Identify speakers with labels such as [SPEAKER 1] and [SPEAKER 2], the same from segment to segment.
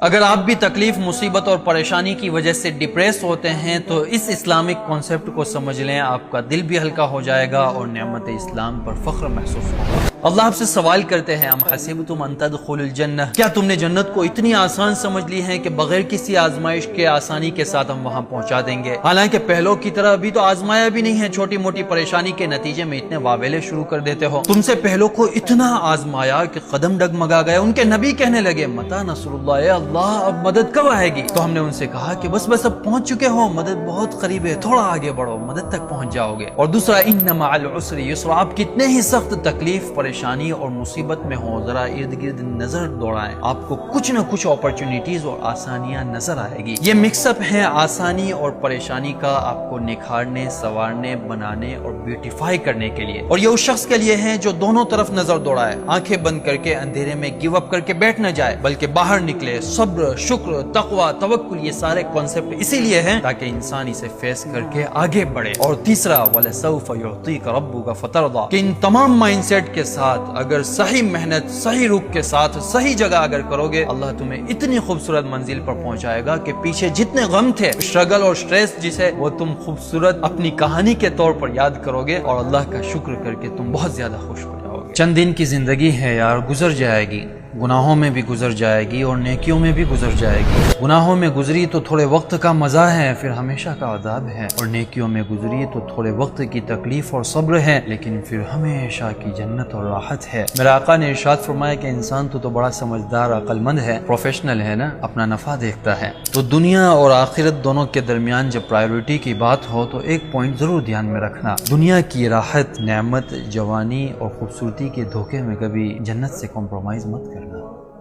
[SPEAKER 1] اگر آپ بھی تکلیف، مصیبت اور پریشانی کی وجہ سے ڈپریس ہوتے ہیں تو اس اسلامک کانسیپٹ کو سمجھ لیں، آپ کا دل بھی ہلکا ہو جائے گا اور نعمت اسلام پر فخر محسوس ہوگا۔ اللہ آپ سے سوال کرتے ہیں، ام حسبتم ان تدخلوا الجنہ، کیا تم نے جنت کو اتنی آسان سمجھ لی ہے کہ بغیر کسی آزمائش کے آسانی کے ساتھ ہم وہاں پہنچا دیں گے؟ حالانکہ پہلوں کی طرح ابھی تو آزمایا بھی نہیں ہے، چھوٹی موٹی پریشانی کے نتیجے میں اتنے واویلے شروع کر دیتے ہو۔ تم سے پہلوں کو اتنا آزمایا کہ قدم ڈگمگا گئے، ان کے نبی کہنے لگے متی نصر اللہ، اے اللہ اب مدد کب آئے گی؟ تو ہم نے ان سے کہا کہ بس اب پہنچ چکے ہو، مدد بہت قریب ہے، تھوڑا آگے بڑھو، مدد تک پہنچ جاؤ گے۔ اور دوسرا، ان مع العسر یسرا، آپ کتنے ہی سخت تکلیف، پریشانی اور مصیبت میں ہو، ذرا ارد گرد نظر دوڑائیں، آپ کو کچھ نہ کچھ اپرچونٹیز اور آسانیاں نظر آئے گی۔ یہ مکس اپ ہے آسانی اور پریشانی کا، آپ کو نکھارنے، سنوارنے، بنانے اور بیوٹیفائی کرنے کے لیے۔ اور یہ اس شخص کے لیے ہے جو دونوں طرف نظر دوڑائے، آنکھیں بند کر کے اندھیرے میں گیو اپ کر کے بیٹھ نہ جائے، بلکہ باہر نکلے۔ صبر، شکر، تقوی، توکل، یہ سارے کانسیپٹ اسی لیے ہیں تاکہ انسان اسے فیس کر کے آگے بڑھے۔ اور تیسرا، وَلَسَوْفَ يُعْطِيكَ رَبُّكَ فَتَرْضَىٰ، کہ ان تمام مائنڈ سیٹ کے ساتھ اگر صحیح محنت، صحیح رخ کے ساتھ، صحیح جگہ اگر کرو گے، اللہ تمہیں اتنی خوبصورت منزل پر پہنچائے گا کہ پیچھے جتنے غم تھے، اسٹرگل اور سٹریس جسے، وہ تم خوبصورت اپنی کہانی کے طور پر یاد کرو گے اور اللہ کا شکر کر کے تم بہت زیادہ خوش ہو جاؤ گے۔ چند دن کی زندگی ہے یار، گزر جائے گی، گناہوں میں بھی گزر جائے گی اور نیکیوں میں بھی گزر جائے گی۔ گناہوں میں گزری تو تھوڑے وقت کا مزہ ہے، پھر ہمیشہ کا عذاب ہے، اور نیکیوں میں گزری تو تھوڑے وقت کی تکلیف اور صبر ہے، لیکن پھر ہمیشہ کی جنت اور راحت ہے۔ میرے آقا نے ارشاد فرمایا کہ انسان تو بڑا سمجھدار، عقل مند ہے، پروفیشنل ہے نا، اپنا نفع دیکھتا ہے۔ تو دنیا اور آخرت دونوں کے درمیان جب پرائیورٹی کی بات ہو تو ایک پوائنٹ ضرور دھیان میں رکھنا، دنیا کی راحت، نعمت، جوانی اور خوبصورتی کے دھوکے میں کبھی جنت سے کمپرومائز مت کرنا۔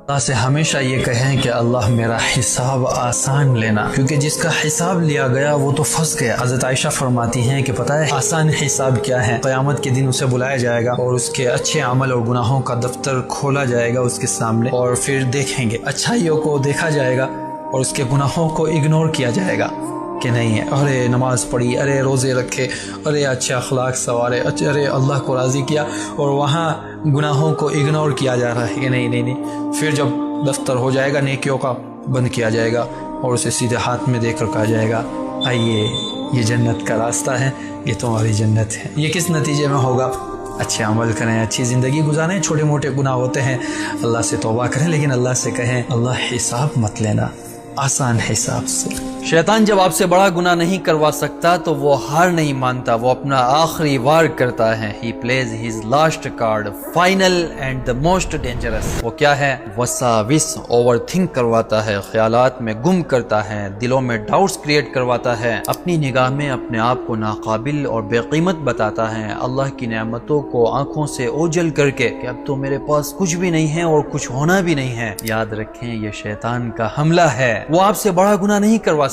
[SPEAKER 1] اللہ سے ہمیشہ یہ کہیں کہ اللہ میرا حساب آسان لینا، کیونکہ جس کا حساب لیا گیا وہ تو پھنس گیا۔ حضرت عائشہ فرماتی ہیں کہ پتہ ہے آسان حساب کیا ہے؟ قیامت کے دن اسے بلایا جائے گا اور اس کے اچھے عمل اور گناہوں کا دفتر کھولا جائے گا اس کے سامنے، اور پھر دیکھیں گے اچھائیوں کو دیکھا جائے گا اور اس کے گناہوں کو اگنور کیا جائے گا کہ نہیں ہے، ارے نماز پڑھی، ارے روزے رکھے، ارے اچھے اخلاق سوارے، ارے اللہ کو راضی کیا، اور وہاں گناہوں کو اگنور کیا جا رہا ہے کہ نہیں۔ پھر جب دفتر ہو جائے گا نیکیوں کا، بند کیا جائے گا اور اسے سیدھے ہاتھ میں دے کر کہا جائے گا آئیے یہ جنت کا راستہ ہے، یہ تمہاری جنت ہے۔ یہ کس نتیجے میں ہوگا؟ اچھے عمل کریں، اچھی زندگی گزاریں، چھوٹے موٹے گناہ ہوتے ہیں اللہ سے توبہ کریں، لیکن اللہ سے کہیں اللہ حساب مت لینا، آسان حساب سے۔ شیطان جب آپ سے بڑا گناہ نہیں کروا سکتا تو وہ ہار نہیں مانتا، وہ اپنا آخری وار کرتا ہے۔ He plays his last card, final and the most dangerous۔ وہ کیا ہے؟ وساوس، اوور تھنک کرواتا ہے، خیالات میں گم کرتا ہے، دلوں میں ڈاؤٹس کریٹ کرواتا ہے، اپنی نگاہ میں اپنے آپ کو ناقابل اور بے قیمت بتاتا ہے، اللہ کی نعمتوں کو آنکھوں سے اوجھل کر کے کہ اب تو میرے پاس کچھ بھی نہیں ہے اور کچھ ہونا بھی نہیں ہے۔ یاد رکھیں یہ شیطان کا حملہ ہے، وہ آپ سے بڑا گناہ نہیں کروا